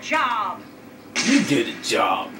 job. You did a job.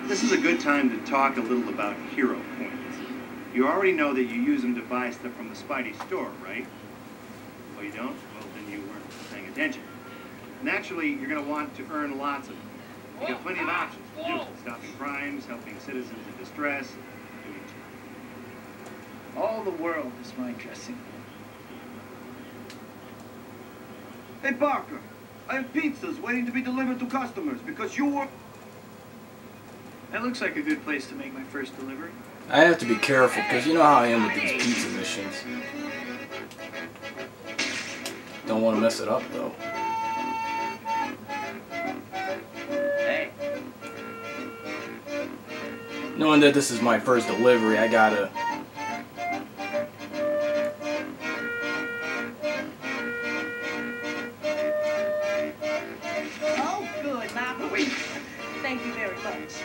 This is a good time to talk a little about hero points. You already know that you use them to buy stuff from the Spidey store, right? Oh, you don't? Well, then you weren't paying attention. Naturally, you're going to want to earn lots of them. You got plenty of options to do it. Stopping crimes, helping citizens in distress, doing All the world is my dressing room. Hey, Parker, I have pizzas waiting to be delivered to customers because you were... That looks like a good place to make my first delivery. I have to be careful because you know how I am with these pizza missions. Don't want to mess it up though. Hey. Knowing that this is my first delivery, I gotta... Oh, good, Mama. Wait, Thank you very much.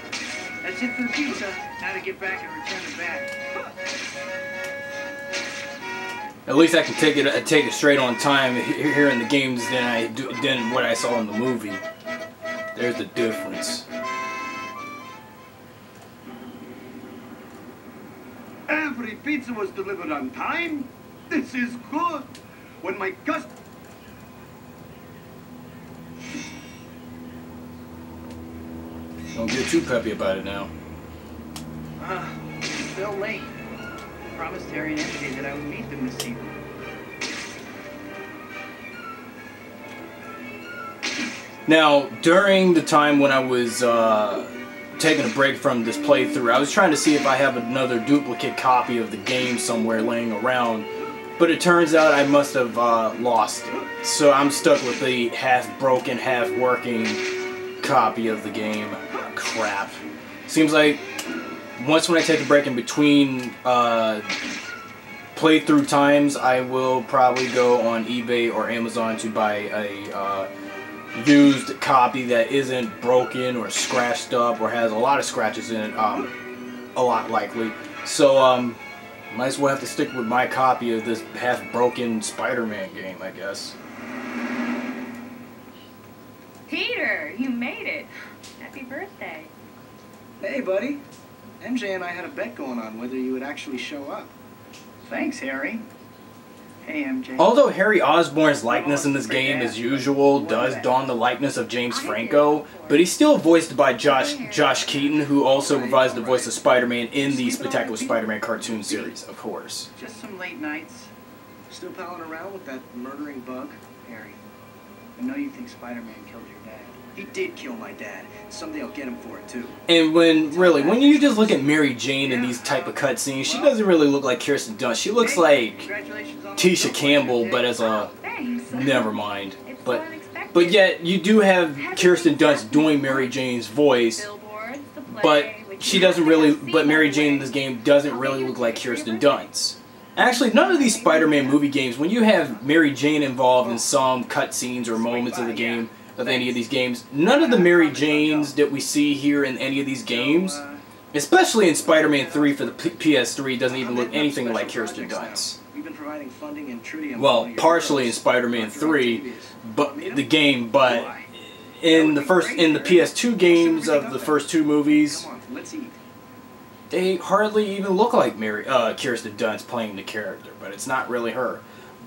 that's it for the pizza. Now to get back and return it back. At least I can take it straight on time here in the games than what I saw in the movie. There's the difference. Every pizza was delivered on time. This is good. When my customers... Don't get too peppy about it now. Still late. Promised Harry and MJ that I would meet them this evening. Now, during the time when I was taking a break from this playthrough, I was trying to see if I have another duplicate copy of the game somewhere laying around, but it turns out I must have lost it. So I'm stuck with the half-broken, half-working copy of the game. Crap. Seems like once when I take a break in between playthrough times, I will probably go on eBay or Amazon to buy a used copy that isn't broken or scratched up or has a lot of scratches in it, a lot likely. So might as well have to stick with my copy of this half-broken Spider-Man game, I guess. Peter, you made it. Happy birthday. Hey, buddy. MJ and I had a bet going on whether you would actually show up. Thanks, Harry. Hey, MJ. Although Harry Osborn's likeness in this game, as usual, does don the likeness of James Franco, but he's still voiced by Josh Keaton, who also provides the voice of Spider-Man in the Spectacular Spider-Man cartoon series, of course. Just some late nights. Still palling around with that murdering bug? Harry, I know you think Spider-Man killed your dad. He did kill my dad. Someday I'll get him for it, too. And when you just look at Mary Jane in these type of cutscenes, she doesn't really look like Kirsten Dunst. She looks like Tisha Campbell, but as a... never mind. But yet, you do have Kirsten Dunst doing Mary Jane's voice, but she doesn't really... But Mary Jane in this game doesn't really look like Kirsten Dunst. Actually, none of these Spider-Man movie games, when you have Mary Jane involved in some cutscenes or moments of the game, of any of these games, none of the Mary Janes that we see here in any of these games, especially in Spider-Man 3 for the PS3, doesn't even look anything like Kirsten Dunst. Well, partially in Spider-Man 3, but the game, but in the PS2 games of the first two movies, they hardly even look like Kirsten Dunst playing the character, but it's not really her.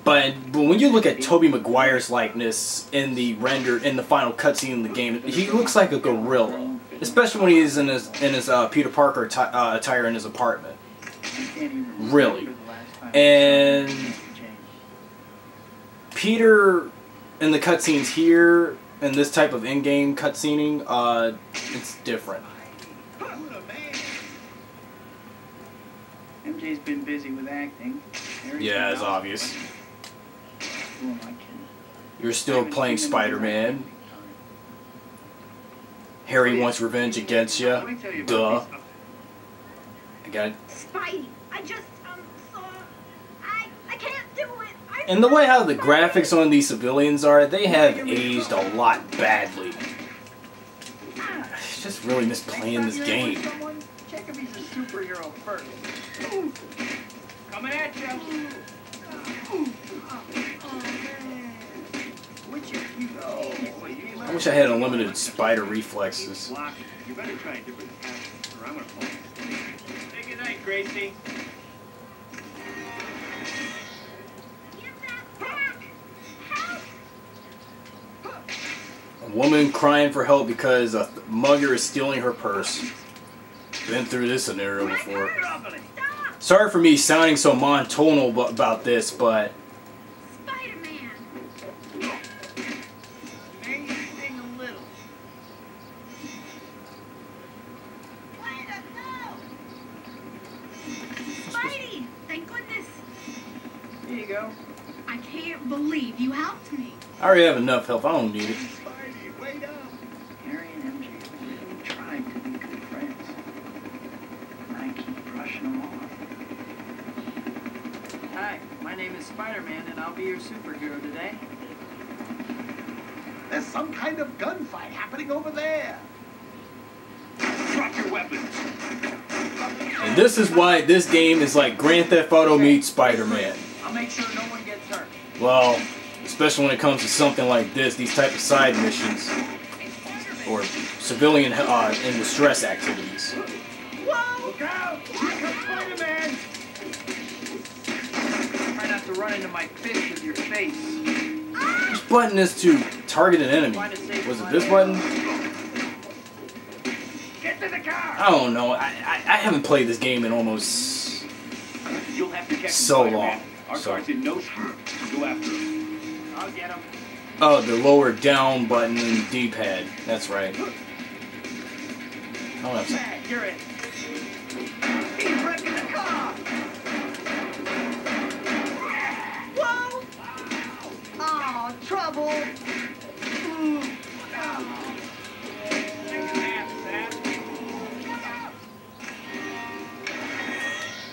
But when you look at Tobey Maguire's likeness in the final cutscene in the game, he looks like a gorilla, especially when he's in his Peter Parker attire in his apartment. Really, and Peter in the cutscenes here, and this type of in-game cutscening, it's different. MJ's been busy with acting. Yeah, it's obvious. Who am I kidding? You're still playing Spider-Man. Harry wants revenge against you. Duh. I got it. Spidey, I just, saw... I can't do it. And the way how the graphics on these civilians are, they have aged a lot badly. I just really miss playing this game. Check if he's a superhero first. Coming at you. I wish I had unlimited spider reflexes. You better try a different path, or I'm gonna pull you. Say good night, Gracie. Give that back. Help. A woman crying for help because a mugger is stealing her purse. Been through this scenario before. Sorry for me sounding so monotonal about this, but Spider-Man. Maybe sting a little. Way to go. Spidey, thank goodness. Here you go. I can't believe you helped me. I already have enough help. I don't need it. Spidey, wait up. Harry and MJ really tried to be good friends. And I keep brushing them off. Hi, my name is Spider-Man, and I'll be your superhero today. There's some kind of gunfight happening over there. Drop your weapons. And this is why this game is like Grand Theft Auto meets Spider-Man. I'll make sure no one gets hurt. Well, especially when it comes to something like this, these type of side missions, or civilian in distress activities. Whoa! Look out! Here comes Spider-Man! Try not to run into my fist with your face. Which button is to target an enemy? Was it this button? Get to the car! I don't know. I haven't played this game in almost You'll have to catch so Spider-Man. long. Our So. car's in no street. Go after him. I'll get him. Oh, the lower down button in the D-pad. That's right. Oh, that's Matt, you're it. He's wrecking the car! Whoa! Oh, trouble.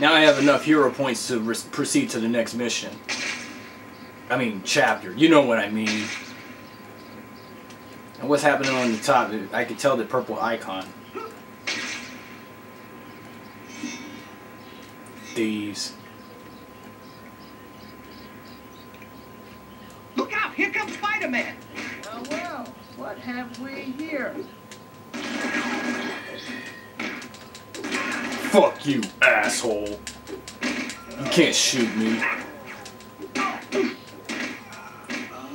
Now I have enough hero points to proceed to the next mission. I mean, chapter. You know what I mean. And what's happening on the top? I can tell the purple icon. Thieves. Look out! Here comes Spider-Man! Well, what have we here? Fuck you, asshole. You can't shoot me.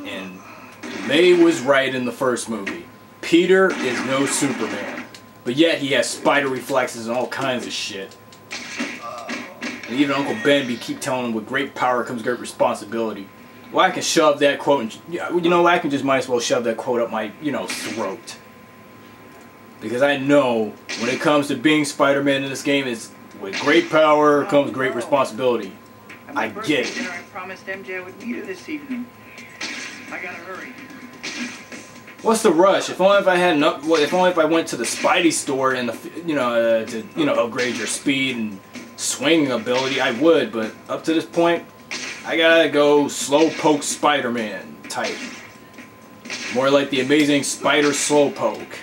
And May was right in the first movie. Peter is no Superman. But yet he has spider reflexes and all kinds of shit. And even Uncle Ben be keep telling him with great power comes great responsibility. Well, I can shove that quote and, you know, I can just might as well shove that quote up my, throat. Because I know when it comes to being Spider-Man in this game, it's with great power comes great responsibility. At my I birthday get it. dinner, I promised MJ I would meet her this evening. I gotta hurry. What's the rush? If only if I had enough. Well, if only if I went to the Spidey store and to upgrade your speed and swinging ability, I would. But up to this point, I gotta go slowpoke Spider-Man type. More like the Amazing Spider Slowpoke.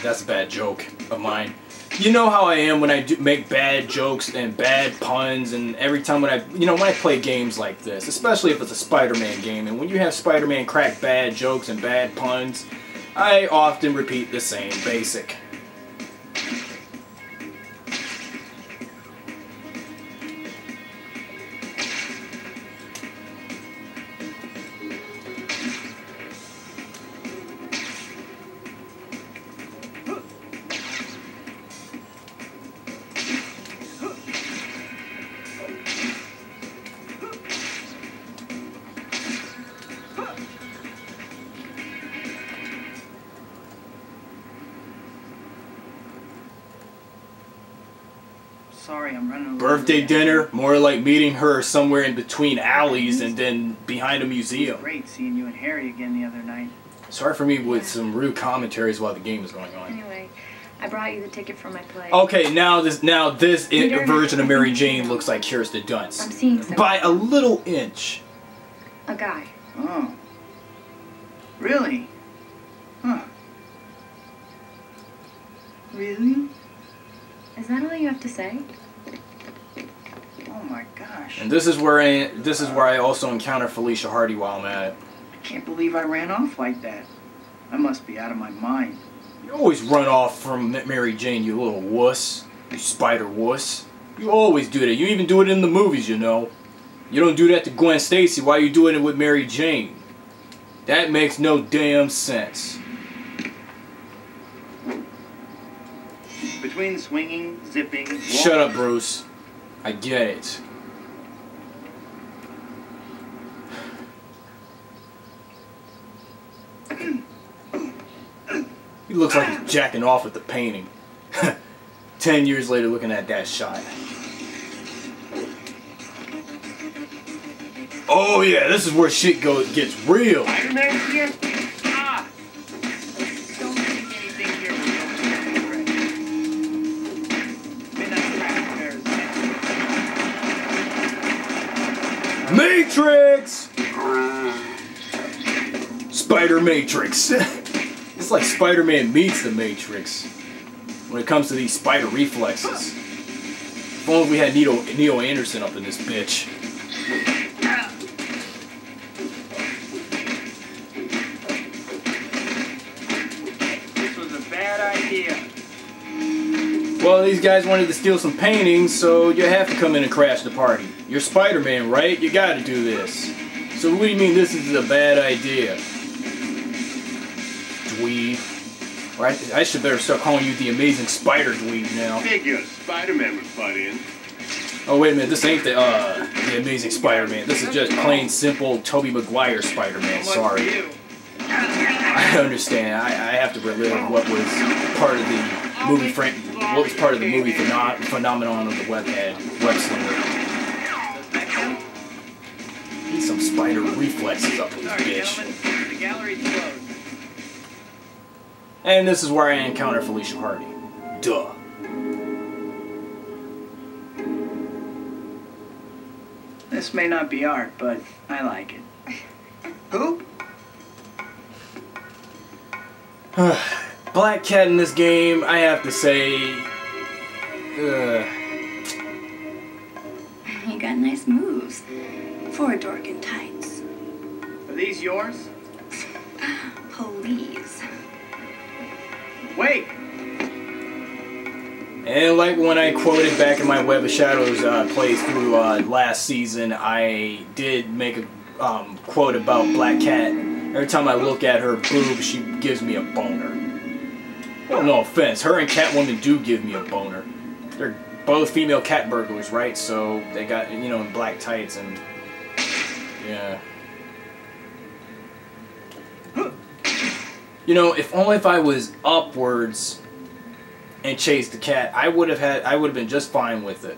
That's a bad joke of mine. You know how I am when I do make bad jokes and bad puns, and every time when I play games like this, especially if it's a Spider-Man game, and when you have Spider-Man crack bad jokes and bad puns, I often repeat the same basic. sorry, I'm running a little Birthday late. dinner, more like meeting her somewhere in between alleys and then behind a It was museum. great seeing you and Harry again the other night. Sorry for me with some rude commentaries while the game is going on. Anyway, I brought you the ticket for my play. Okay, now this Peter, version of I Mary think Jane you looks like Kirsten Dunst I'm seeing someone. by a little inch. A guy. Oh. Really? Huh. Really? Is that all you have to say? Oh my gosh. And this is where I also encounter Felicia Hardy while I'm at it. I can't believe I ran off like that. I must be out of my mind. You always run off from Mary Jane, you little wuss. You spider wuss. You always do that. You even do it in the movies, you know. You don't do that to Gwen Stacy. Why are you doing it with Mary Jane? That makes no damn sense. Between swinging, zipping... Shut up, Bruce. I get it. He looks like he's jacking off with the painting. 10 years later looking at that shot. Oh yeah, this is where shit gets real. Spider-Man here? Ah! Don't think anything here will go Matrix! Spider Matrix. It's like Spider-Man meets the Matrix when it comes to these spider reflexes. If only we had Neo Anderson up in this bitch. This was a bad idea. Well, these guys wanted to steal some paintings, so you have to come in and crash the party. You're Spider-Man, right? You gotta do this. So what do you mean this is a bad idea? Dweeb. Or I should better start calling you the Amazing Spider Dweeb now. Figures. Spider-Man would butt in. Oh wait a minute, this ain't the Amazing Spider-Man. This is just plain simple Tobey Maguire Spider-Man. Sorry. I understand. I have to relive what was part of the movie what was part of the movie phenomenon of the web slinger. Need some spider reflexes up in this Sorry, bitch. gentlemen. The gallery's closed. And this is where I encounter Felicia Hardy. Duh. This may not be art, but I like it. Who? Black Cat in this game, I have to say, You got nice moves for a dork in tights. Are these yours? Please. Wait! and like when I quoted back in my Web of Shadows playthrough last season, I did make a quote about Black Cat. Every time I look at her boob, she gives me a boner. Well, no offense, her and Catwoman do give me a boner. They're both female cat burglars, right? So they got, you know, in black tights and yeah. You know, if only if I was upwards and chased the cat, I would have been just fine with it.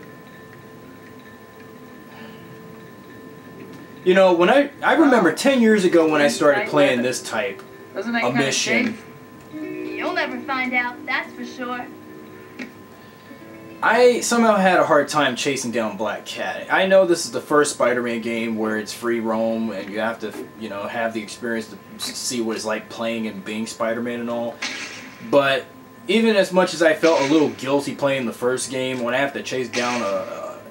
You know, when I remember 10 years ago when I started playing this type Doesn't that of kind of mission. safe? You'll never find out, that's for sure. I somehow had a hard time chasing down Black Cat. I know this is the first Spider-Man game where it's free roam and you have to, you know, have the experience to see what it's like playing and being Spider-Man and all. But even as much as I felt a little guilty playing the first game, when I have to chase down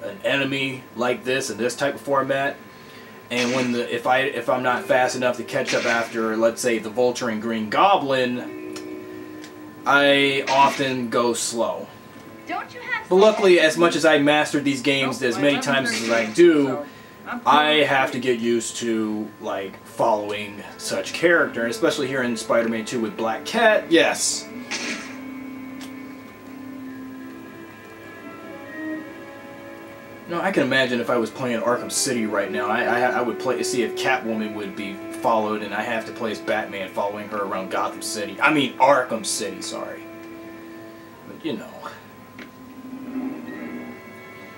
an enemy like this in this type of format, and when if I'm not fast enough to catch up after, let's say, the Vulture and Green Goblin, I often go slow. Don't you have But luckily, as much as I mastered these games as many times as I do, I have to get used to, like, following such character, and especially here in Spider-Man 2 with Black Cat, yes. No, I can imagine if I was playing Arkham City right now, I would see if Catwoman would be followed, and I have to play as Batman following her around Gotham City. I mean Arkham City, sorry. But, you know.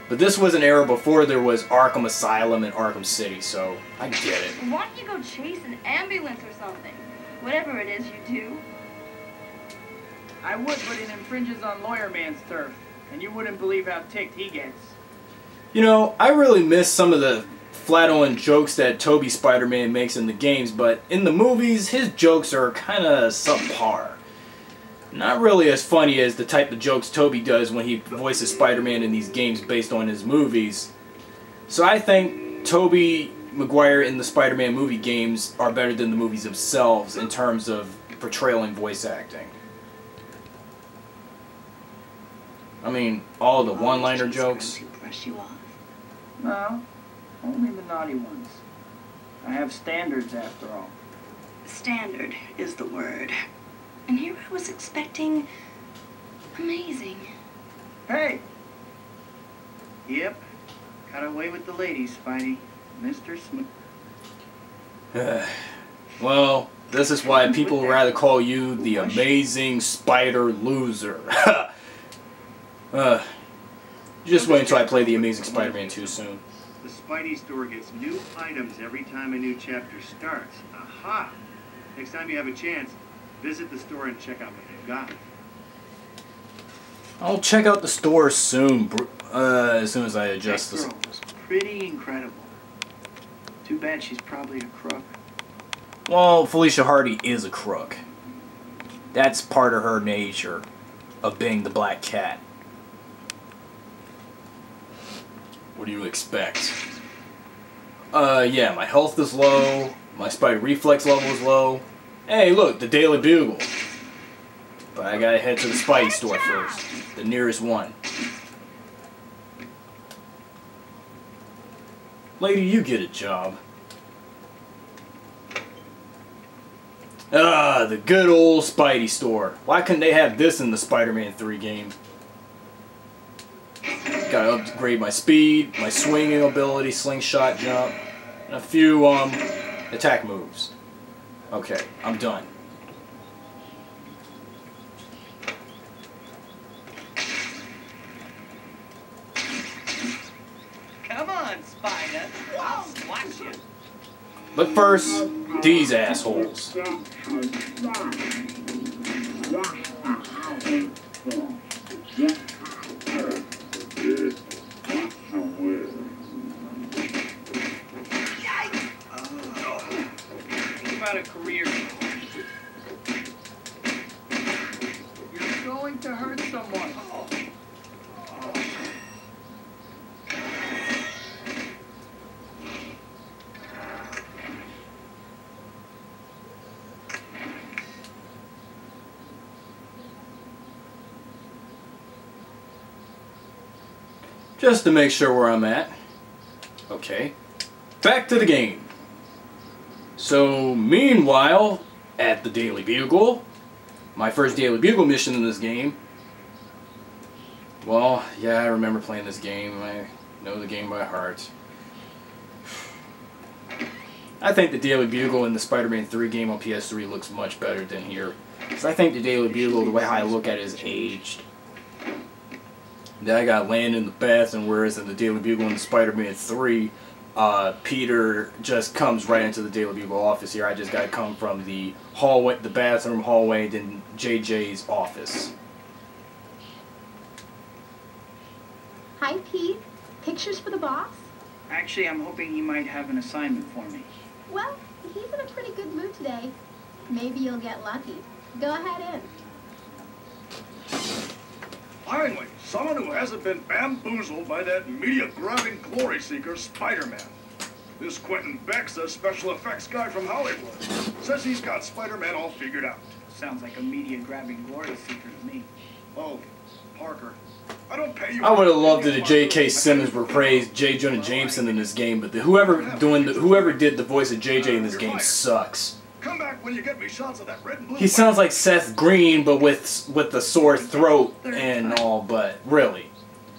But this was an era before there was Arkham Asylum and Arkham City, so I get it. Why don't you go chase an ambulance or something? Whatever it is you do. I would, but it infringes on Lawyer Man's turf, and you wouldn't believe how ticked he gets. You know, I really miss some of the flat-on jokes that Tobey Spider-Man makes in the games, but in the movies, his jokes are kind of subpar. Not really as funny as the type of jokes Tobey does when he voices Spider-Man in these games based on his movies. So I think Tobey Maguire in the Spider-Man movie games are better than the movies themselves in terms of portrayal and voice acting. I mean, all the one-liner jokes. Brush you off. No, only the naughty ones. I have standards after all. Standard is the word. And here I was expecting amazing. Hey! Yep. Got away with the ladies, Spidey. Mr. Smith. Well, this is why people would rather call you the Amazing Spider Loser. Just wait until I play the Amazing Spider-Man 2 soon. The Spidey store gets new items every time a new chapter starts. Aha! Next time you have a chance, visit the store and check out what they've got. I'll check out the store soon, as soon as I adjust this. That girl was pretty incredible. Too bad she's probably a crook. Well, Felicia Hardy is a crook. That's part of her nature, of being the Black Cat. What do you expect? Yeah, my health is low, my spider reflex level is low. Hey, look, the Daily Bugle. But I gotta head to the Spidey store first, the nearest one. Lady, you get a job. Ah, the good old Spidey store. Why couldn't they have this in the Spider-Man 3 game? Gotta upgrade my speed, my swinging ability, slingshot jump, and a few attack moves. Okay, I'm done. Come on, Spider. I'll squash you. But first, these assholes. About a career. You're going to hurt someone. Just to make sure where I'm at. Okay. Back to the game. So, meanwhile, at the Daily Bugle, my first Daily Bugle mission in this game. Well, yeah, I remember playing this game. I know the game by heart. I think the Daily Bugle in the Spider-Man 3 game on PS3 looks much better than here. Because I think the Daily Bugle, the way I look at it, is aged. Then I got land in the bathroom, whereas in the Daily Bugle in the Spider-Man 3, Peter just comes right into the Daily Bugle office here. I just got to come from the hallway, the bathroom hallway, then JJ's office. Hi, Pete. Pictures for the boss? Actually, I'm hoping he might have an assignment for me. Well, he's in a pretty good mood today. Maybe you'll get lucky. Go ahead in. Finally, someone who hasn't been bamboozled by that media-grabbing glory seeker, Spider-Man. This Quentin Beck's a special effects guy from Hollywood. Says he's got Spider-Man all figured out. Sounds like a media-grabbing glory seeker to me. Oh, Parker, I don't pay you. I would have loved it if J.K. Simmons praised J. Jonah Jameson in this game, but whoever did the voice of JJ in this game sucks. Come back when you get me shots of that red and blue. He sounds like Seth Green, but with the sore throat and all. But really,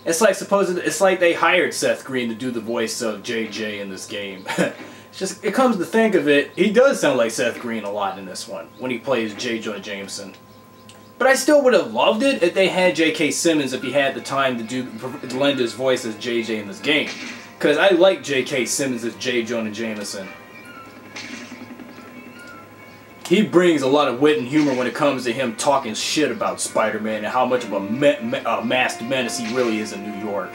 it's like they hired Seth Green to do the voice of JJ in this game. It's just, it comes to think of it, he does sound like Seth Green a lot in this one when he plays J. Jonah Jameson. But I still would have loved it if they had J.K. Simmons if he had the time to lend his voice as J.J. in this game. Because I like J.K. Simmons as J. Jonah Jameson. He brings a lot of wit and humor when it comes to him talking shit about Spider-Man and how much of a masked menace he really is in New York.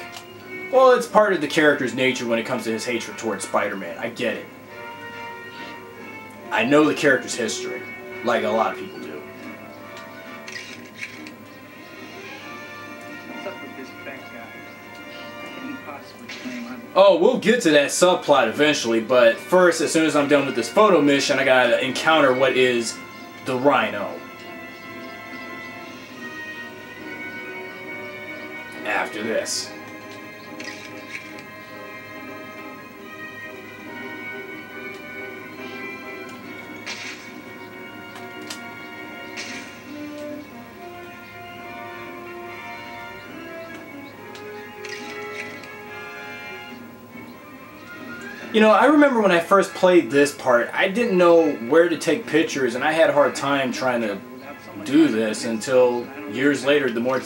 Well, it's part of the character's nature when it comes to his hatred towards Spider-Man. I get it. I know the character's history, like a lot of people do. What's up with this Beck guy? How can he possibly claim I'm... Oh, we'll get to that subplot eventually, but first, as soon as I'm done with this photo mission, I gotta encounter what is the Rhino. After this. You know, I remember when I first played this part, I didn't know where to take pictures, and I had a hard time trying to do this until years later. The more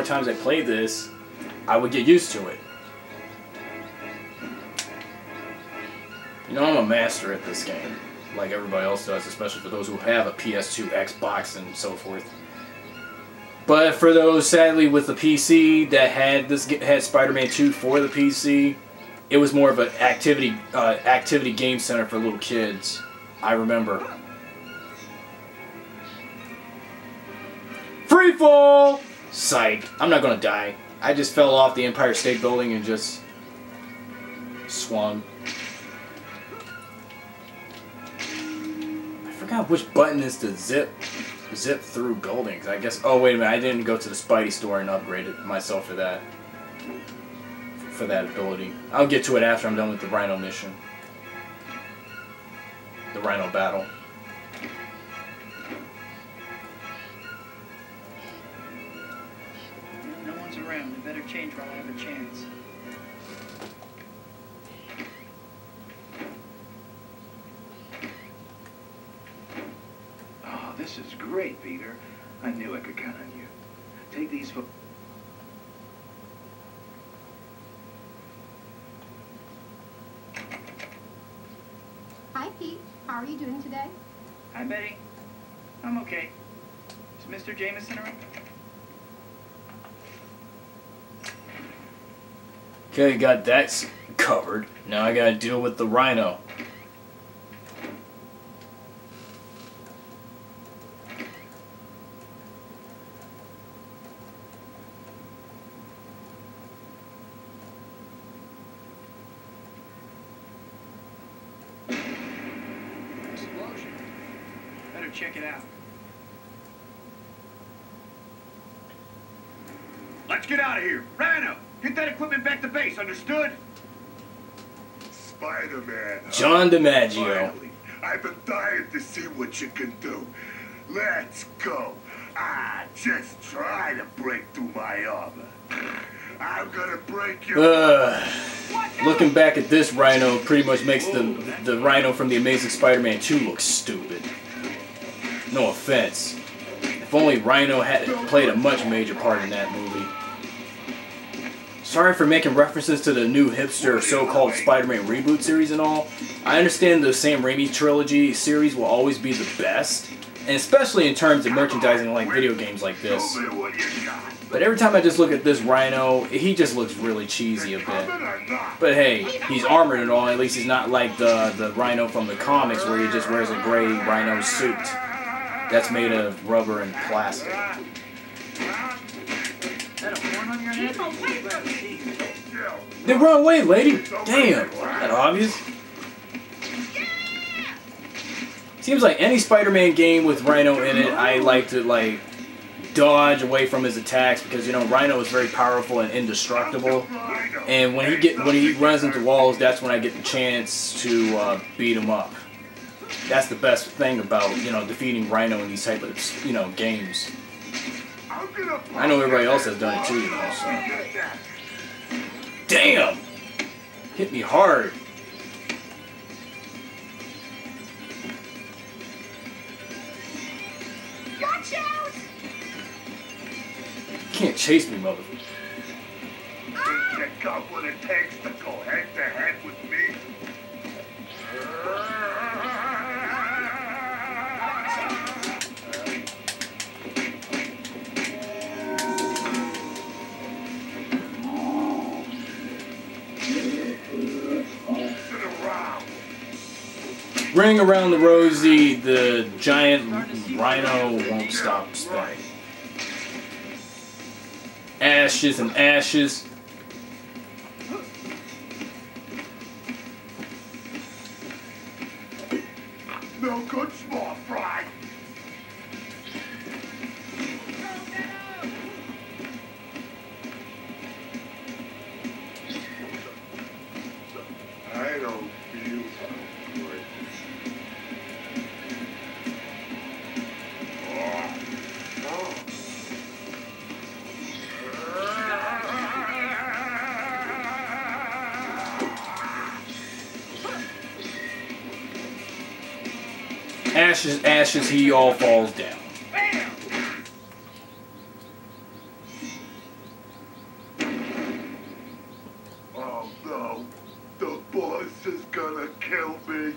times I played this, I would get used to it. You know, I'm a master at this game, like everybody else does, especially for those who have a PS2, Xbox, and so forth. But for those, sadly, with the PC that had Spider-Man 2 for the PC, it was more of an activity game center for little kids. I remember. Free fall! Psych. I'm not gonna die. I just fell off the Empire State Building and just swung. I forgot which button is to zip through buildings. I guess. Oh wait a minute. I didn't go to the Spidey store and upgrade it myself for that. For that ability. I'll get to it after I'm done with the Rhino mission. The Rhino battle. No one's around. We better change while I have a chance. Oh, this is great, Peter. I knew I could count on you. Take these for... Hi, Pete. How are you doing today? Hi, Betty. I'm okay. Is Mr. Jameson around? Okay, got that covered. Now I gotta deal with the Rhino. Explosion. Better check it out. Let's get out of here. Rhino, get that equipment back to base, understood? Spider-Man. John DiMaggio. Finally. I've been dying to see what you can do. Let's go. Just try to break through my armor. I'm gonna break your... Looking back at this Rhino pretty much makes the Rhino from the Amazing Spider-Man 2 look stupid. No offense. If only Rhino had played a much major part in that movie. Sorry for making references to the new hipster so-called Spider-Man reboot series and all. I understand the Sam Raimi trilogy series will always be the best, and especially in terms of merchandising like video games like this. But every time I just look at this Rhino, he just looks really cheesy a bit. But hey, he's armored and all, at least he's not like the Rhino from the comics where he just wears a gray Rhino suit that's made of rubber and plastic. That a horn on your head? Then run away, lady! Damn, that obvious. Seems like any Spider-Man game with Rhino in it, I like to dodge away from his attacks because you know Rhino is very powerful and indestructible. And when he runs into walls, that's when I get the chance to beat him up. That's the best thing about defeating Rhino in these type of games. I know everybody else has done it too, so. Damn! Hit me hard. Watch out! can't chase me, mother. Think you got what it takes to go head to head with me? Ring around the rosy, the giant rhino won't stop spinning. Ashes and ashes. No good, small fry. I don't feel good. Ashes, ashes, he all falls down. Oh no, the boss is gonna kill me.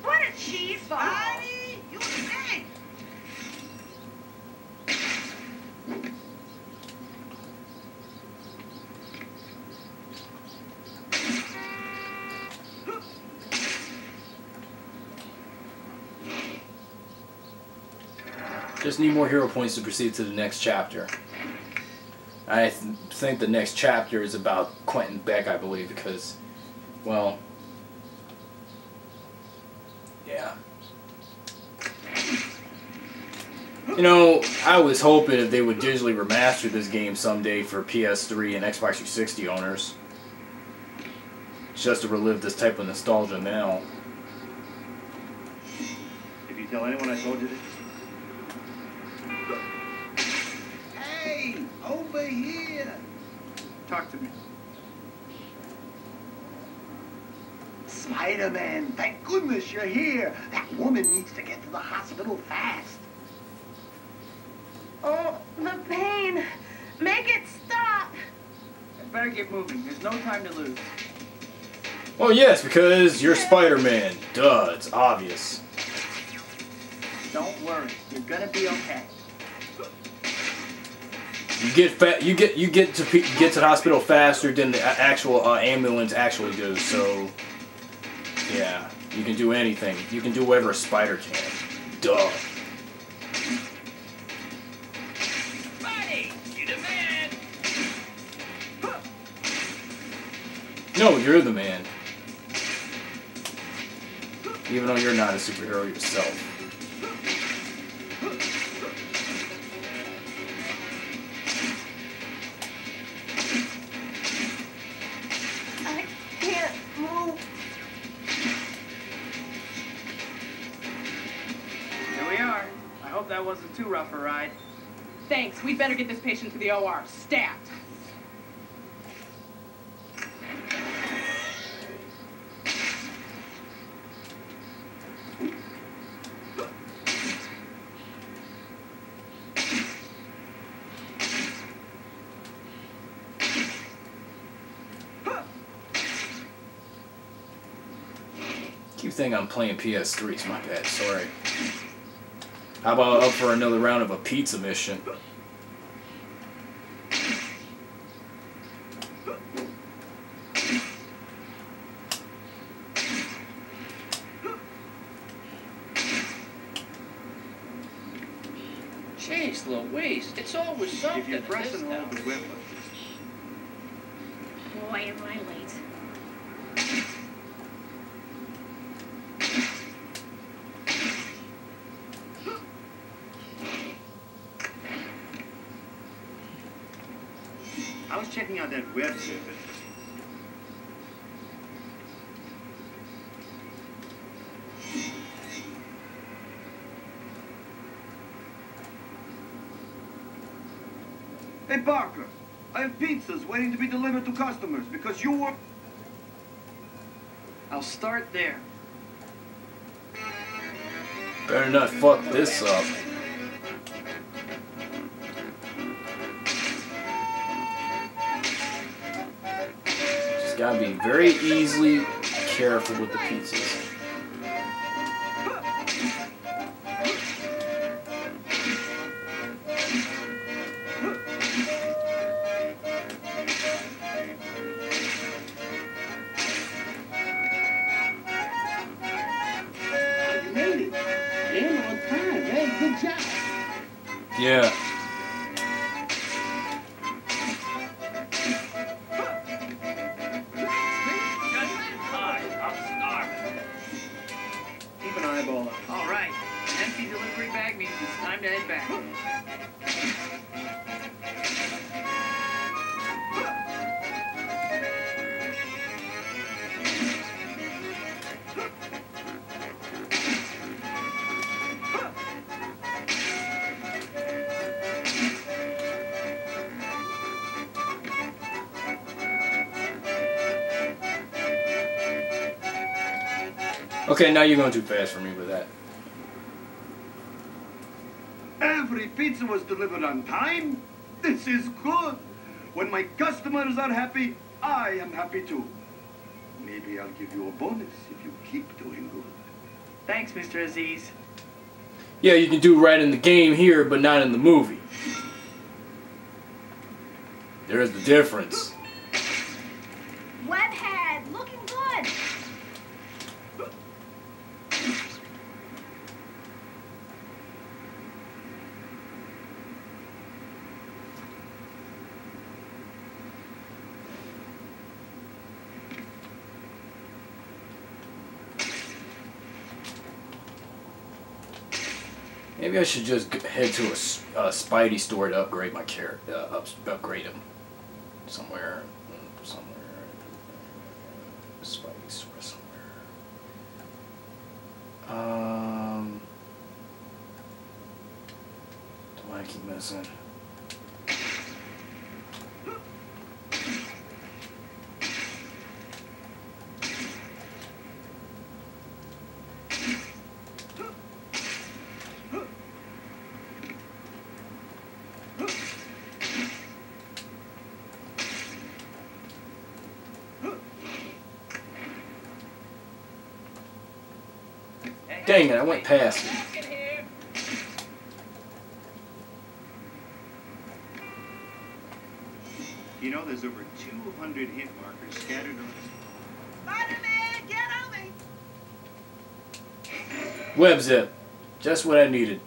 What a cheese ball! Honey, you sick! Just need more hero points to proceed to the next chapter. I think the next chapter is about Quentin Beck, I believe, because, well, yeah. You know, I was hoping if they would digitally remaster this game someday for PS3 and Xbox 360 owners, just to relive this type of nostalgia now. If you tell anyone I told you this. Hey, over here. Talk to me. Spider-Man, thank goodness you're here. That woman needs to get to the hospital fast. Oh, the pain! Make it stop! I better get moving. There's no time to lose. Well, yes, because you're Spider-Man. Duh, it's obvious. Don't worry. You're gonna be okay. You get to the hospital faster than the actual ambulance actually does. So, yeah, you can do anything. You can do whatever a spider can. Duh. Buddy, you the man. No, you're the man. Even though you're not a superhero yourself. I can't move. Here we are. I hope that wasn't too rough a ride. Thanks. We'd better get this patient to the OR. Stat. Keep thinking I'm playing PS3s. My bad. Sorry. How about up for another round of a pizza mission? Jeez Louise, it's always something. If you at press this and hold house. the whip, Boy, am I late. I was checking out that web snippet. Hey, Barker, I have pizzas waiting to be delivered to customers because you were... I'll start there. Better not fuck this up. Just gotta be very easily careful with the pizzas. Yeah. Keep an eyeball on it. All right. An empty delivery bag means it's time to head back. Okay, now you're going too fast for me with that. Every pizza was delivered on time. This is good. When my customers are happy, I am happy too. Maybe I'll give you a bonus if you keep doing good. Thanks, Mr. Aziz. Yeah, you can do right in the game here, but not in the movie. There's the difference. Webhead, looking good. Maybe I should just head to a Spidey store to upgrade my character, upgrade him somewhere. Spidey store somewhere. The one I keep missing. Dang it, I went past it. You know, there's over 200 hit markers scattered around. Spider-Man, get on me! Web zip. Just what I needed.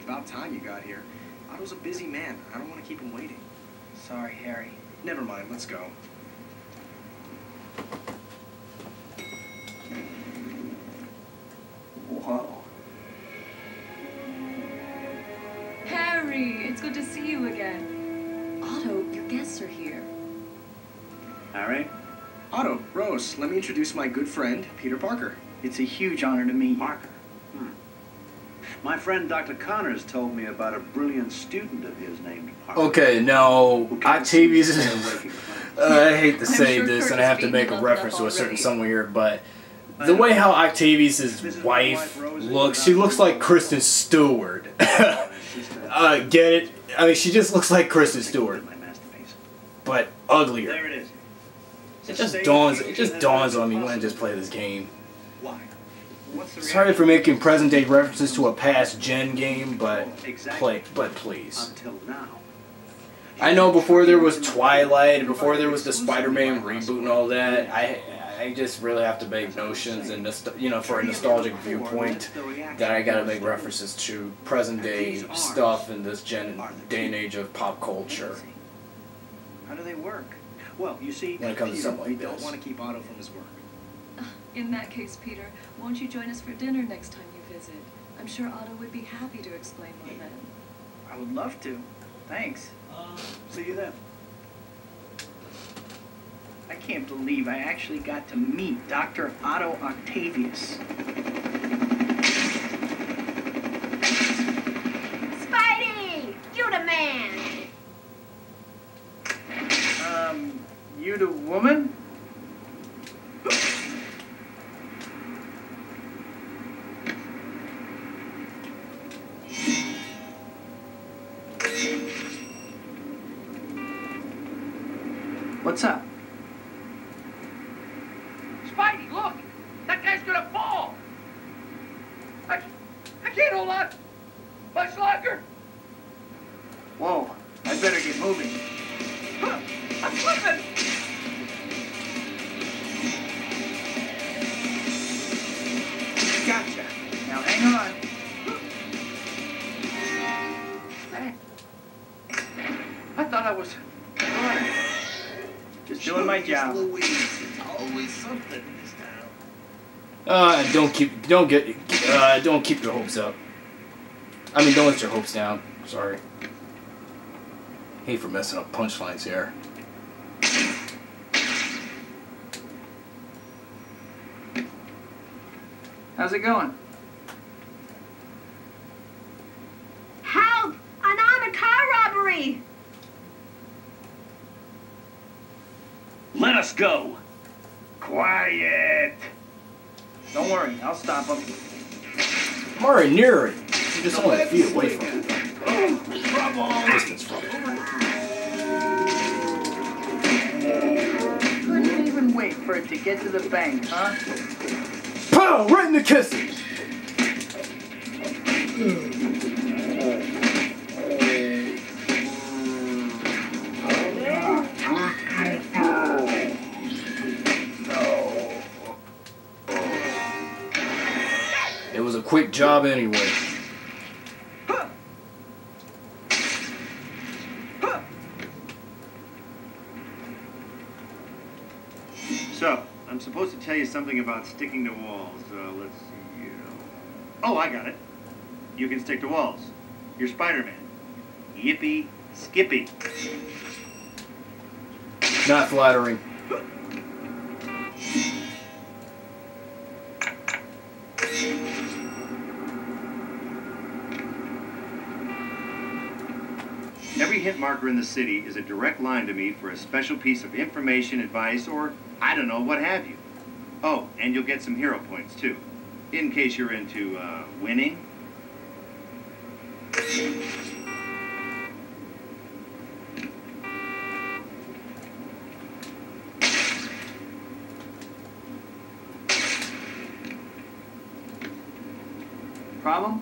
About time you got here. Otto's a busy man. I don't want to keep him waiting. Sorry, Harry. Never mind, let's go. Whoa. Harry, it's good to see you again. Otto, your guests are here. Harry? Otto, Rose, let me introduce my good friend, Peter Parker. It's a huge honor to meet you. Parker. My friend Dr. Connors told me about a brilliant student of his named Parker. Okay, now Octavius. I hate to say sure this, Curtis and I have to beat make him a up reference to a certain already. somewhere here, but the way how Octavius' wife looks, she looks like Kristen Stewart. Get it? I mean, she just looks like Kristen Stewart, but uglier. There it is. It just dawns on me when I just play this game. Why? What's the Sorry for making present-day references to a past-gen game, but exactly. please. Until now. I know before there was Twilight, before there was the Spider-Man reboot and all that, I just really have to make notions and for a nostalgic viewpoint that I gotta make references to present-day stuff in this day and age of pop culture. How do they work? Well, you see, When it comes to Peter, something like we don't this. want to keep Otto from his work. In that case, Peter, won't you join us for dinner next time you visit? I'm sure Otto would be happy to explain more then. I would love to. Thanks. See you then. I can't believe I actually got to meet Dr. Otto Octavius. Spidey! You the man! You the woman? What's up? Spidey, look! That guy's gonna fall! I can't hold on! Much longer! Whoa, I better get moving. Huh, I'm slipping! Gotcha. Now hang on. I thought I was... Just doing my job. Always something in this town. Don't keep your hopes up. I mean, don't let your hopes down. Sorry. Hate for messing up punchlines here. How's it going? Help! An armed car robbery! Let us go. Quiet. Don't worry, I'll stop him. I'm already near it. You're just only a feet away from it. Distance from it. Couldn't even wait for it to get to the bank, huh? Pow! Right in the kissing! It was a quick job anyway. So, I'm supposed to tell you something about sticking to walls. Let's see. Oh, I got it. You can stick to walls. You're Spider-Man. Yippee skippy. Not flattering. Every hit marker in the city is a direct line to me for a special piece of information, advice, or, I don't know, what have you. Oh, and you'll get some hero points, too. In case you're into, winning. Problem?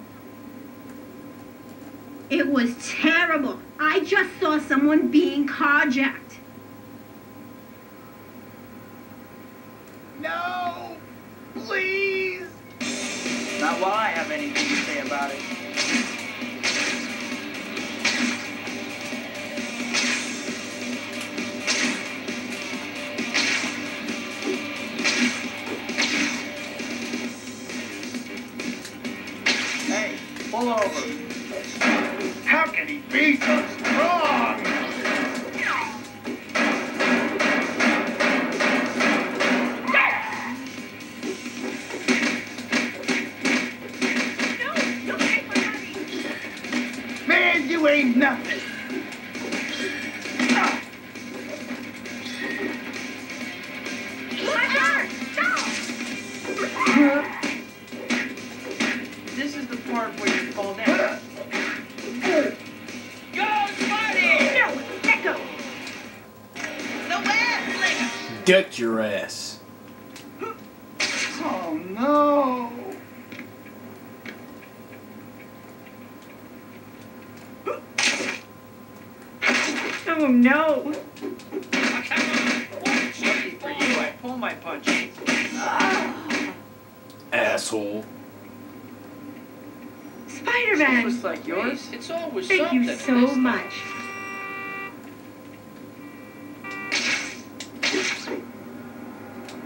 It was terrible. I just saw someone being carjacked. No! Please! Not while I have anything to say about it. Hey, pull over. How can he be so strong? Man, you ain't nothing. This is the part where you fall down. Go, Spidey! No, let go. The web flick! Get your ass. Oh no! Oh no! Lucky for you, I pull my punches. Asshole. Spider-Man! Looks like yours. It's always Thank something. you so much.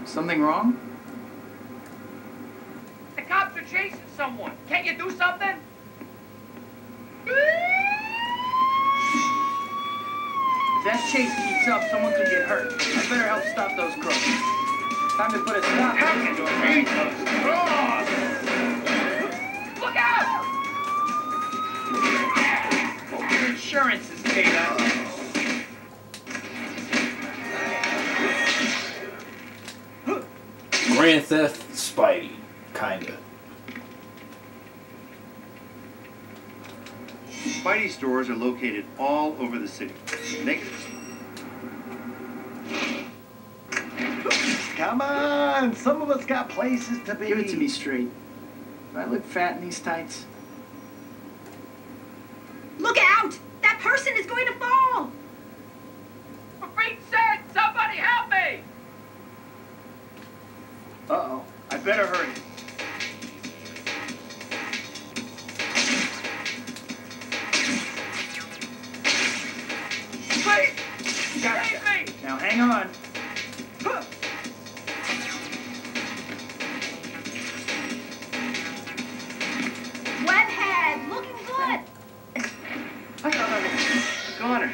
Something wrong? The cops are chasing someone. Can't you do something? If that chase keeps up, someone could get hurt. I better help stop those crooks. Time to put a stop to this Look out! Your insurance is paid up. Grand Theft Spidey, kinda. Spidey stores are located all over the city. They Come on! Some of us got places to be. Give it to me straight. Do I look fat in these tights? Look out! That person is going to fall! For Pete's sake, somebody help me! Uh-oh. I better hurry. Wait! Gotcha. Save me! Now hang on. Webhead, looking good. Got her.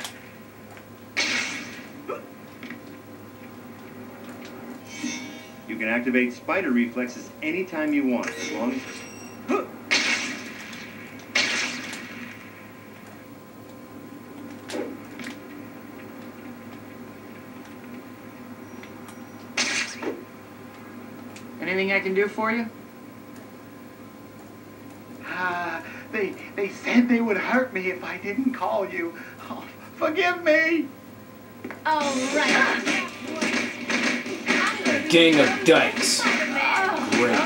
You can activate spider reflexes anytime you want, as long as... Anything I can do for you? They said they would hurt me if I didn't call you. Oh, forgive me. All right. A gang of dykes. Great.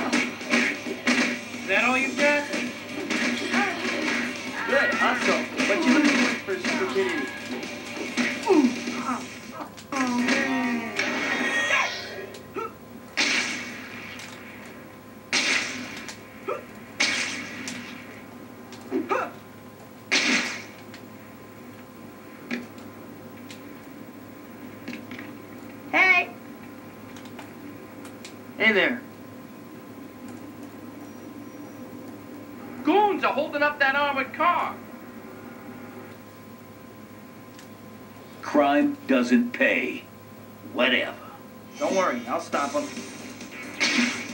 Is that all you've got? Good, hustle. But you look for stupidity. Hey! Hey there. Goons are holding up that armored car. Crime doesn't pay. Whatever. Don't worry, I'll stop them.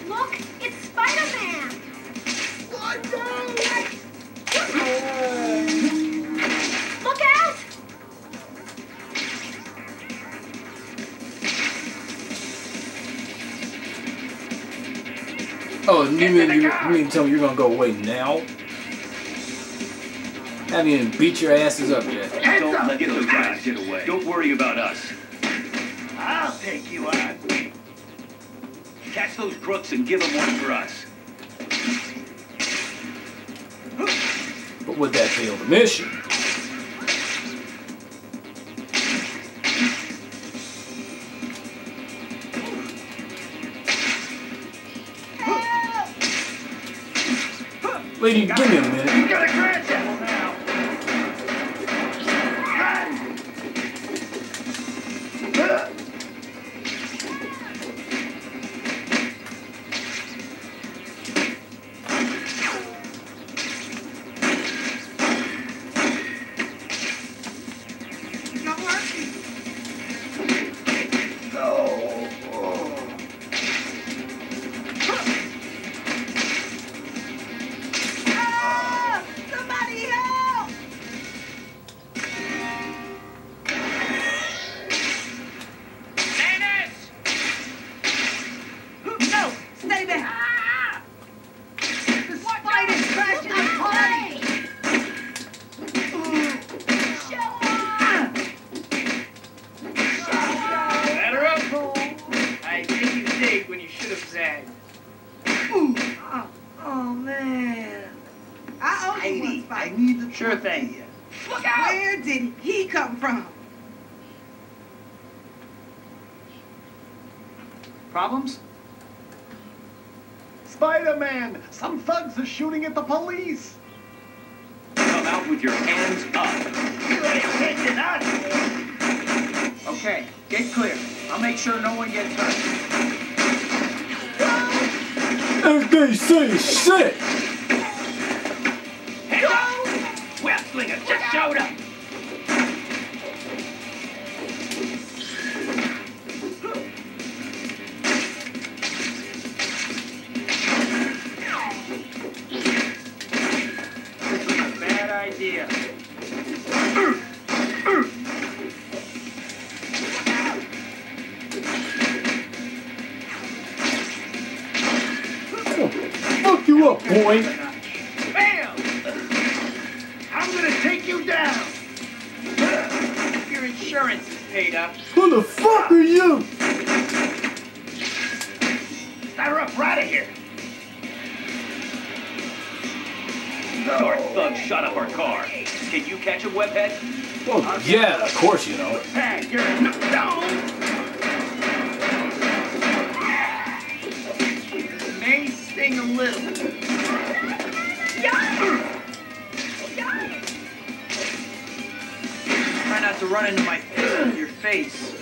Look, it's Spider-Man. Look out! Oh, you mean to tell me you're gonna go away now? Haven't even beat your asses up yet. Don't let those guys get away. Don't worry about us. I'll take you on. Catch those crooks and give them one for us. But would that fail the mission? Lady, give me a minute. You got a grand devil now. I think you dig when you should have zagged. Oh, man. I owe you one, I Spike. need the Sure thing. Look out! Where did he come from? Problems? Spider-Man! Some thugs are shooting at the police! Come out with your hands up. You ain't catching us. Okay, get clear. I'll make sure no one gets hurt. NBC shit! Hello! Web slinger just showed up. This is a bad idea. Fuck you up, boy! Bam! I'm gonna take you down. Your insurance is paid up. Who the fuck are you? Start her up right here. Short thug shot up our car. Can you catch him, Webhead? Oh, yeah, of course you know. Hey, you're a may sting a little. Try not to run into my fist with your face.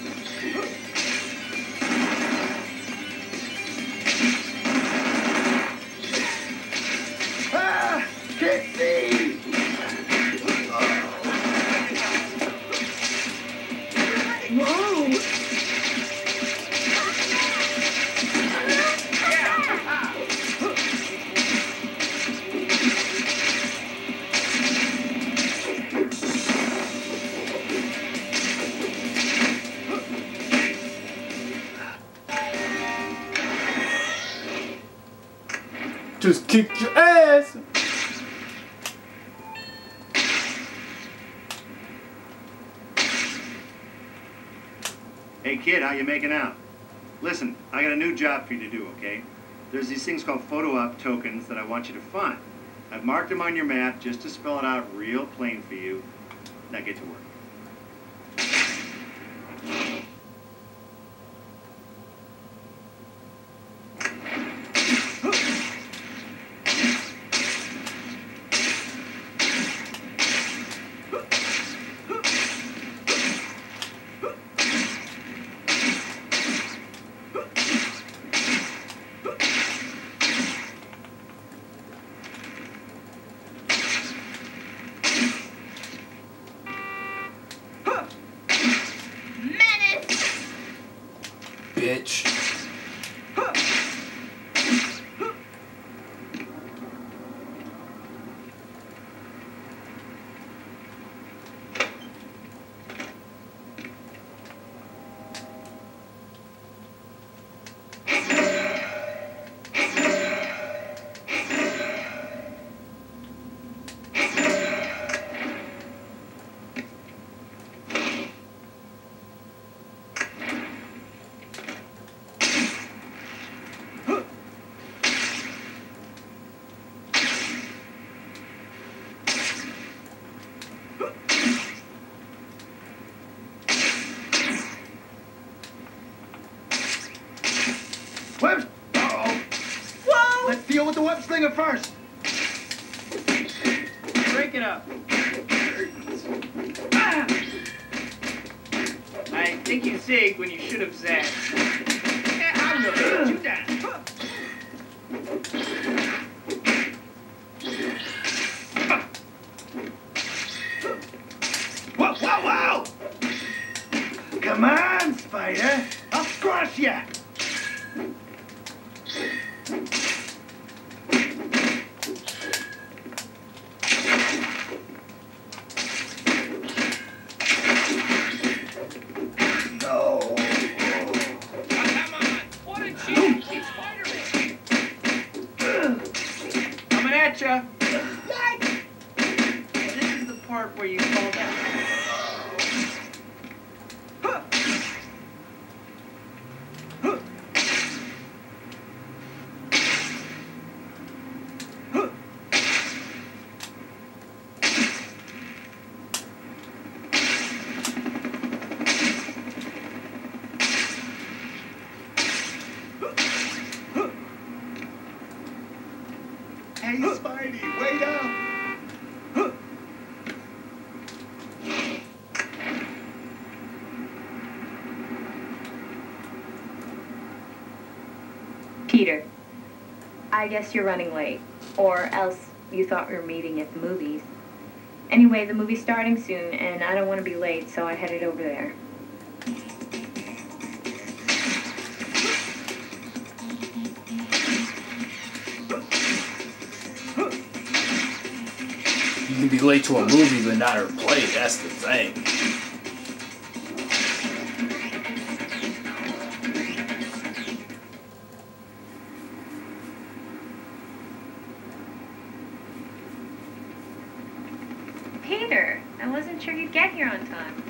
Ah! Can't see! Whoa! Just kick your ass! Hey kid, how you making out? Listen, I got a new job for you to do, okay? There's these things called photo op tokens that I want you to find. I've marked them on your map just to spell it out real plain for you. Now get to work. Bitch. Web... Uh-oh. Whoa! Let's deal with the web slinger first. Break it up. Ah! I think you zigged when you should have zagged. Yeah, I'm gonna put you down. Whoa, whoa, whoa! Come on, Spider. I'll squash ya! No. Come on! What a cheat! It's Spider-Man! Coming at ya! What? This is the part where you fall down. Huh. Hey, Spidey, wait up! Peter, I guess you're running late. Or else you thought we were meeting at the movies. Anyway, the movie's starting soon, and I don't want to be late, so I headed over there. You can be late to a movie but not her play, that's the thing. Peter, I wasn't sure you'd get here on time.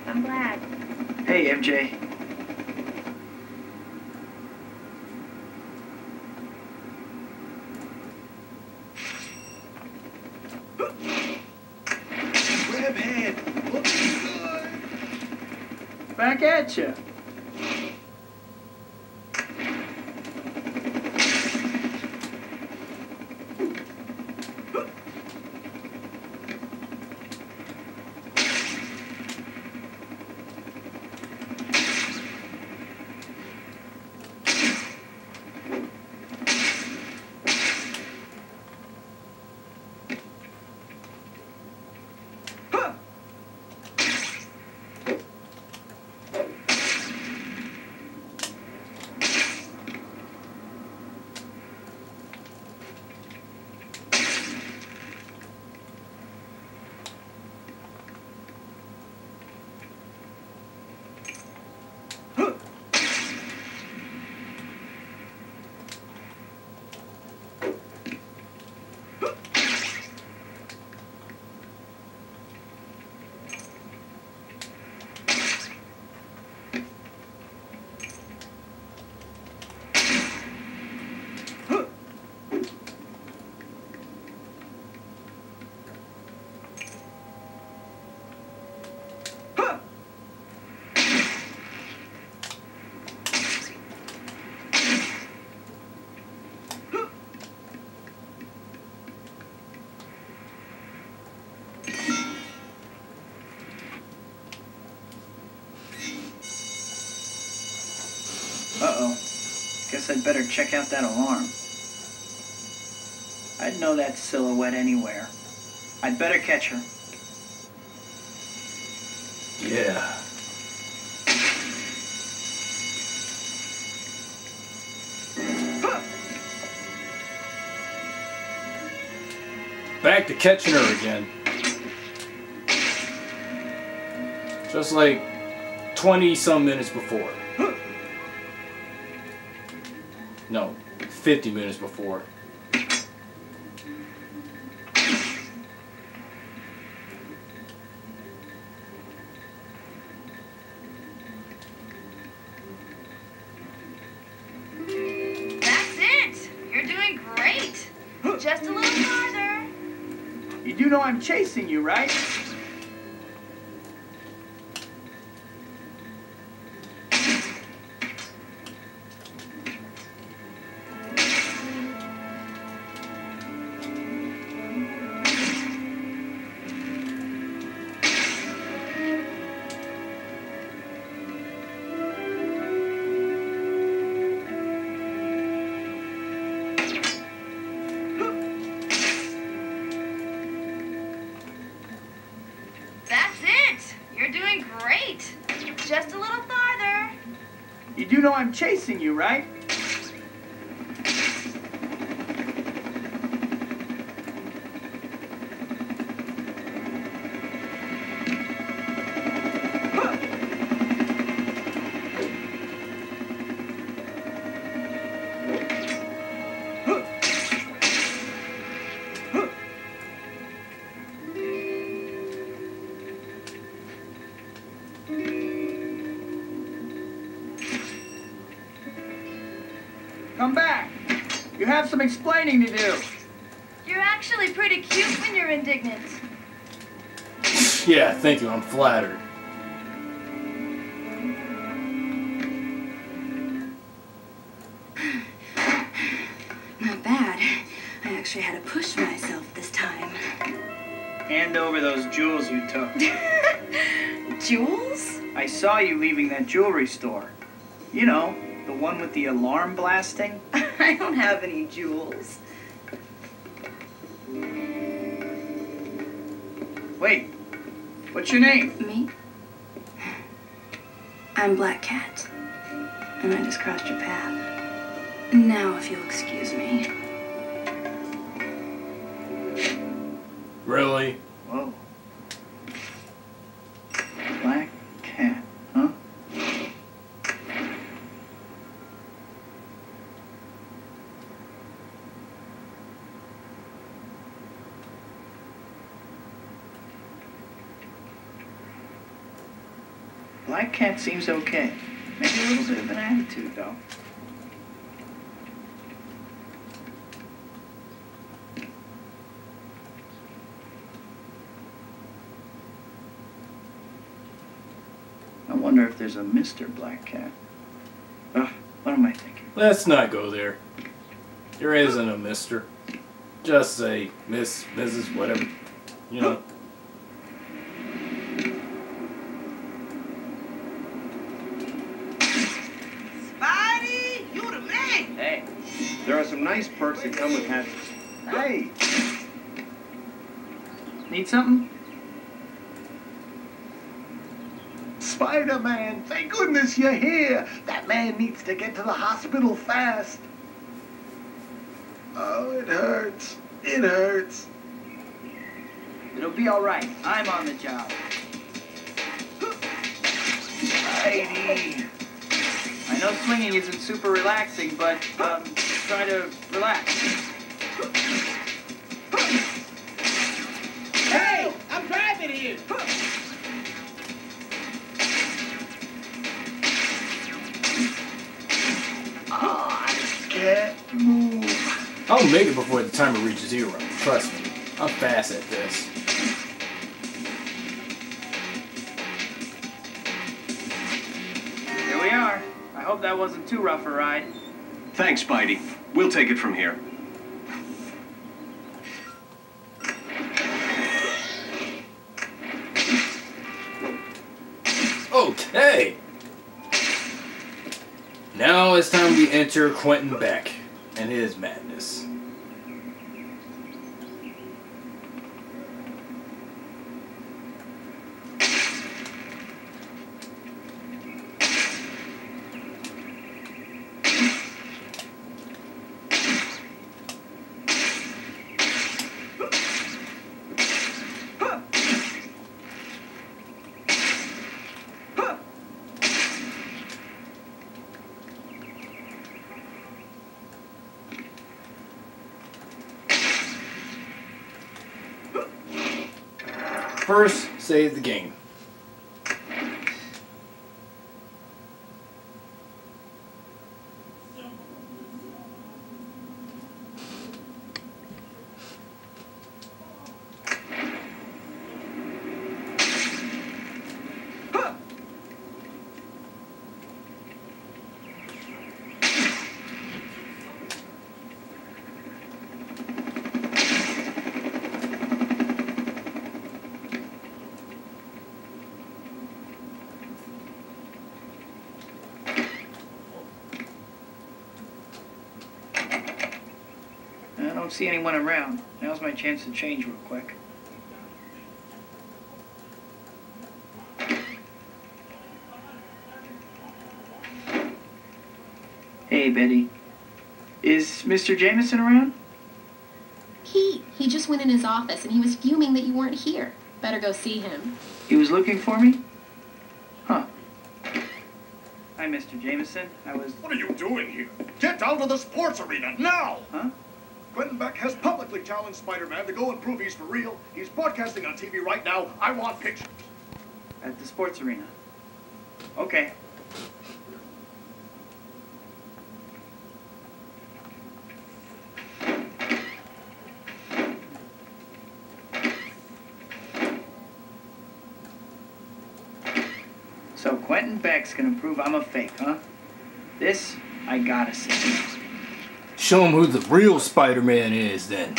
I'm glad. Hey, MJ. Grab hand. Looking good. Back at you. Uh-oh. Guess I'd better check out that alarm. I'd know that silhouette anywhere. I'd better catch her. Yeah. Back to catching her again. Just like 20-some minutes before. No, 50 minutes before. That's it! You're doing great! Just a little farther. You do know I'm chasing you, right? That's it! You're doing great! Just a little farther. You do know I'm chasing you, right? Come back. You have some explaining to do. You're actually pretty cute when you're indignant. Yeah, thank you, I'm flattered. Not bad. I actually had to push myself this time. Hand over those jewels you took. Jewels? I saw you leaving that jewelry store. You know, the one with the alarm blasting. I don't have any jewels. Wait, what's your name? Me? I'm Black Cat. And I just crossed your path. Now, if you'll excuse me. Really? Whoa. Black Cat, huh? Black Cat seems okay. Maybe a little bit of an attitude, though. I wonder if there's a Mr. Black Cat. Ugh, what am I thinking? Let's not go there. There isn't a mister. Just say Miss, Mrs., whatever. You know. Spidey, you the man! Hey, there are some nice perks that come with having... Hey! Need something? Spider-Man, thank goodness you're here. That man needs to get to the hospital fast. Oh, it hurts. It hurts. It'll be all right. I'm on the job. Spidey. I know swinging isn't super relaxing, but try to relax. Hey, I'm driving here. Oh, I can't move. I'll make it before the timer reaches 0. Trust me. I'm fast at this. Here we are. I hope that wasn't too rough a ride. Thanks, Spidey. We'll take it from here. Okay. Now it's time we enter Quentin Beck and his madness. First, save the game. I don't see anyone around. Now's my chance to change real quick. Hey, Betty. Is Mr. Jameson around? He just went in his office and he was fuming that you weren't here. Better go see him. He was looking for me? Huh. Hi, Mr. Jameson. What are you doing here? Get down to the sports arena, now! Huh? Quentin Beck has publicly challenged Spider-Man to go and prove he's for real. He's broadcasting on TV right now. I want pictures. At the sports arena. Okay. So Quentin Beck's gonna prove I'm a fake, huh? This, I gotta see. Show him who the real Spider-Man is, then.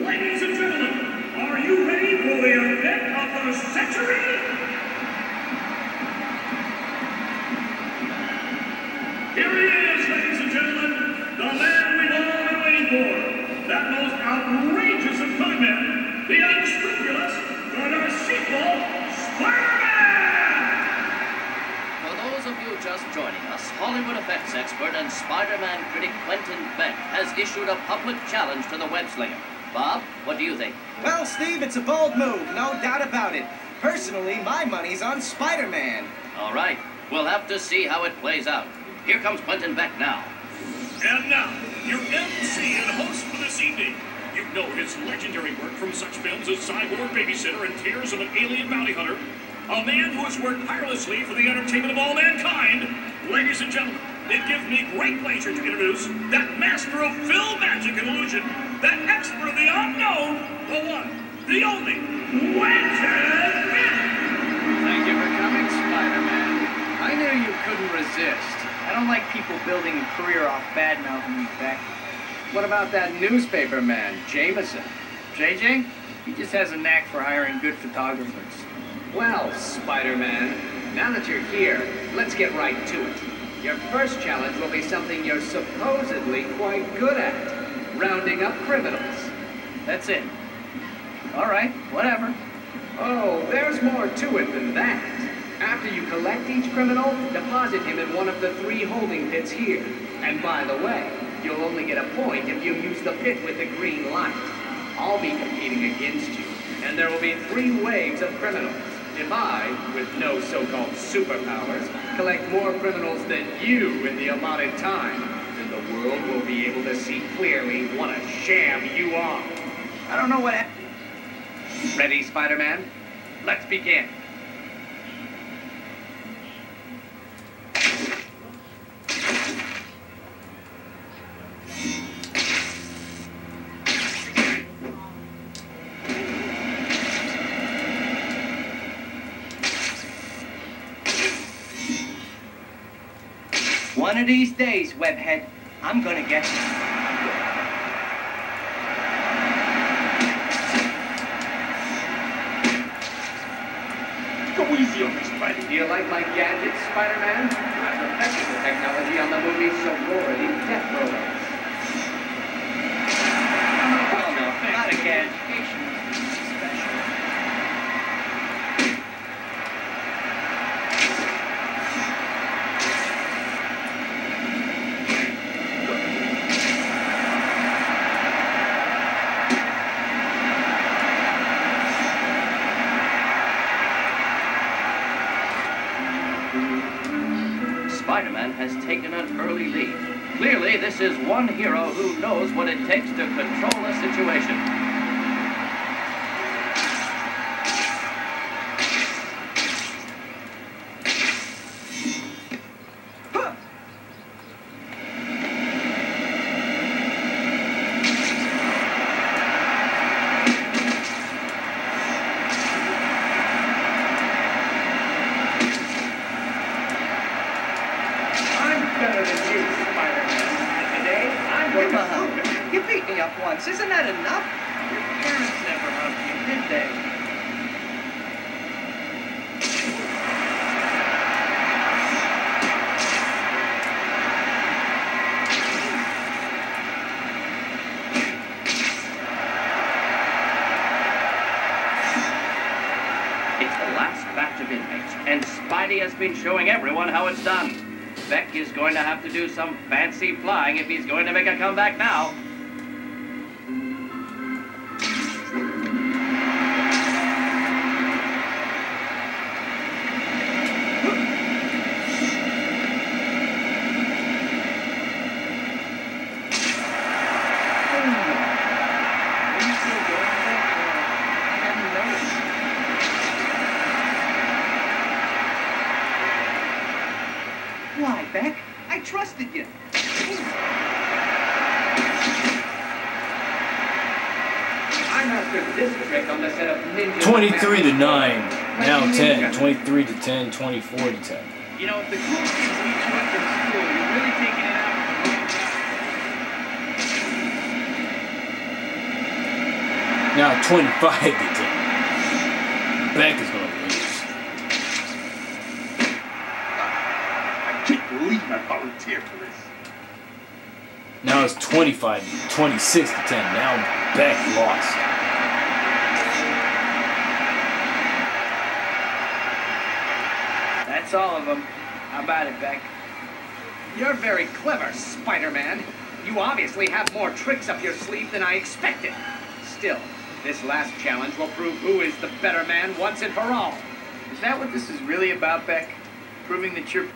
Ladies and gentlemen, are you ready for the event of the century? Here he is, ladies and gentlemen, the man we've all been waiting for. That most outrageous of men, the unscrupulous, the deceitful Spider-Man! For those of you just joining us, Hollywood effects expert and Spider-Man critic Quentin Beck has issued a public challenge to the web-slinger. Bob, what do you think? Well, Steve, it's a bold move, no doubt about it. Personally, my money's on Spider-Man. All right, we'll have to see how it plays out. Here comes Quentin Beck now. And now, your MC and host for this evening. You know his legendary work from such films as Cyborg Babysitter and Tears of an Alien Bounty Hunter. A man who has worked tirelessly for the entertainment of all mankind. Ladies and gentlemen, it gives me great pleasure to introduce that master of film magic and illusion, that expert of the unknown, the one, the only, Quentin Beck! Thank you for coming, Spider-Man. I knew you couldn't resist. I don't like people building a career off bad-mouthing me, Beck. What about that newspaper man, Jameson? JJ? He just has a knack for hiring good photographers. Well, Spider-Man, now that you're here, let's get right to it. Your first challenge will be something you're supposedly quite good at. Rounding up criminals. That's it. All right, whatever. Oh, there's more to it than that. After you collect each criminal, deposit him in one of the 3 holding pits here. And by the way, you'll only get a point if you use the pit with the green light. I'll be competing against you, and there will be 3 waves of criminals. If I, with no so-called superpowers, collect more criminals than you in the allotted time, then the world will be able to see clearly what a sham you are. I don't know what happened. Ready, Spider-Man? Let's begin. One of these days, webhead, I'm gonna get you. Go easy on this, buddy. Do you like my gadgets, Spider-Man? I've perfected the technology on the movie sorority death rollers. Oh, no, not a gadget. Special. Spider-Man has taken an early lead. Clearly, this is one hero who knows what it takes to control a situation. Better than you, Spider-Man. And today, I'm going to prove it. You beat me up once. Isn't that enough? Your parents never hugged you, did they? It's the last batch of inmates, and Spidey has been showing everyone how it's done. Beck is going to have to do some fancy flying if he's going to make a comeback now. Why, Beck? I trusted you. I mastered this trick on the set of Ninja. 23 to 9. Now 10. 23 to 10. 24 to 10. You know, if the cool kids leave you up in school, you're really taking it out of the wrong guy. Now 25 to 10. Beck is going to lose. I can't believe I volunteered for this. Now it's 26 to 10. Now Beck lost. That's all of them. How about it, Beck? You're very clever, Spider-Man. You obviously have more tricks up your sleeve than I expected. Still, this last challenge will prove who is the better man once and for all. Is that what this is really about, Beck? Proving that you're...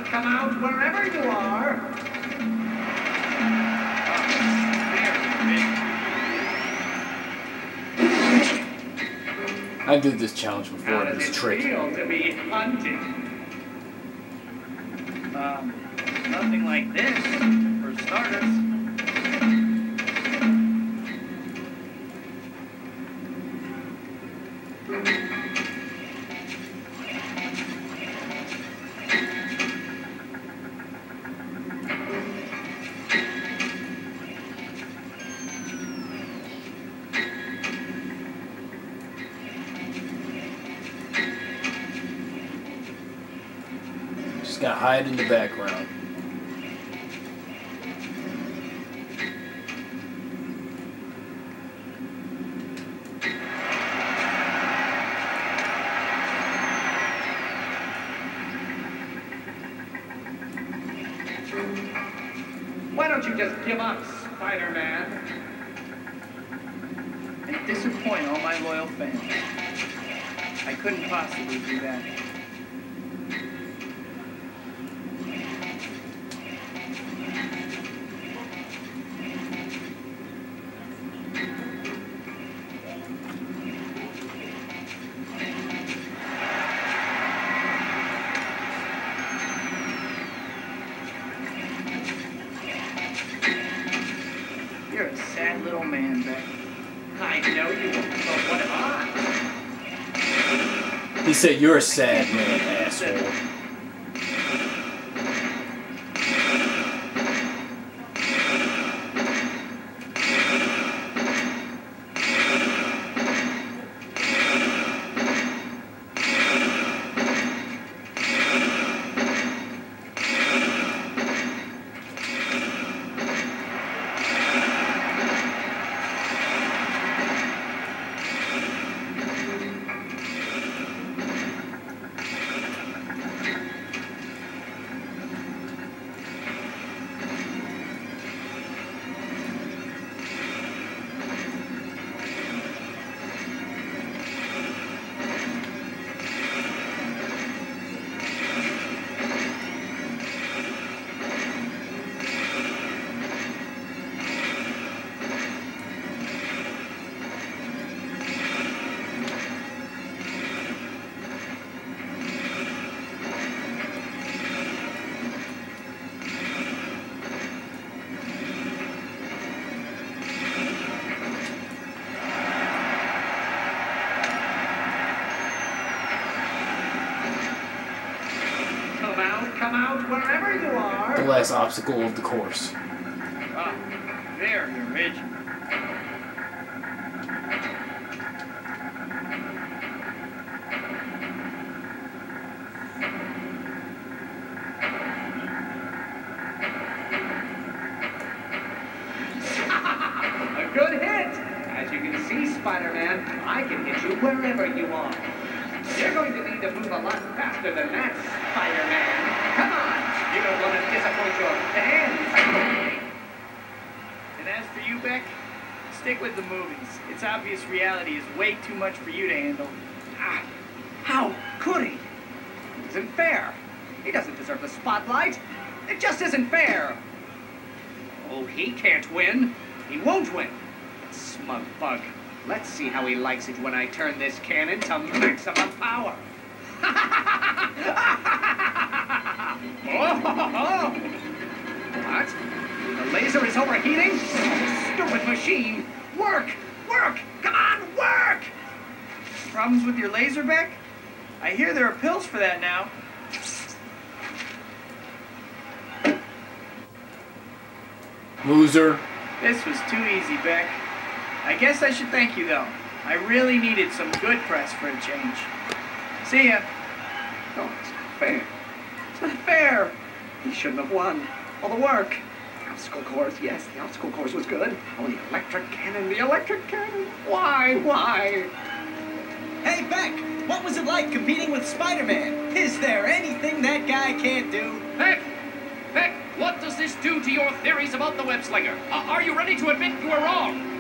Come out, wherever you are. I did this challenge before. How It does was it tricky. feel to be hunted? Nothing like this, for starters. Just gotta hide in the background. Why don't you just give up, Spider-Man? And disappoint all my loyal fans. I couldn't possibly do that. You're a sad little man, Beck. I know you won't, but what am I? He said, "You're a sad man, asshole." Come out, wherever you are. The last obstacle of the course. Ah, there, you're rich. A good hit! As you can see, Spider-Man, I can hit you wherever you are. You're going to need to move a lot faster than that, Spider-Man. Come on! You don't want to disappoint your fans. And as for you, Beck, stick with the movies. It's obvious reality is way too much for you to handle. Ah, how could he? It isn't fair. He doesn't deserve the spotlight. It just isn't fair. Oh, he can't win. He won't win. That smug bug. Let's see how he likes it when I turn this cannon to maximum power. Oh, what? The laser is overheating? Oh, stupid machine! Work! Work! Come on, work! Problems with your laser, Beck? I hear there are pills for that now. Loser. This was too easy, Beck. I guess I should thank you, though. I really needed some good press for a change. See ya. Oh, it's not fair. It's not fair. He shouldn't have won. All the work. Obstacle course, yes, the obstacle course was good. Oh, the electric cannon, the electric cannon. Why? Hey, Beck, what was it like competing with Spider-Man? Is there anything that guy can't do? Beck, what does this do to your theories about the web slinger? Are you ready to admit you were wrong?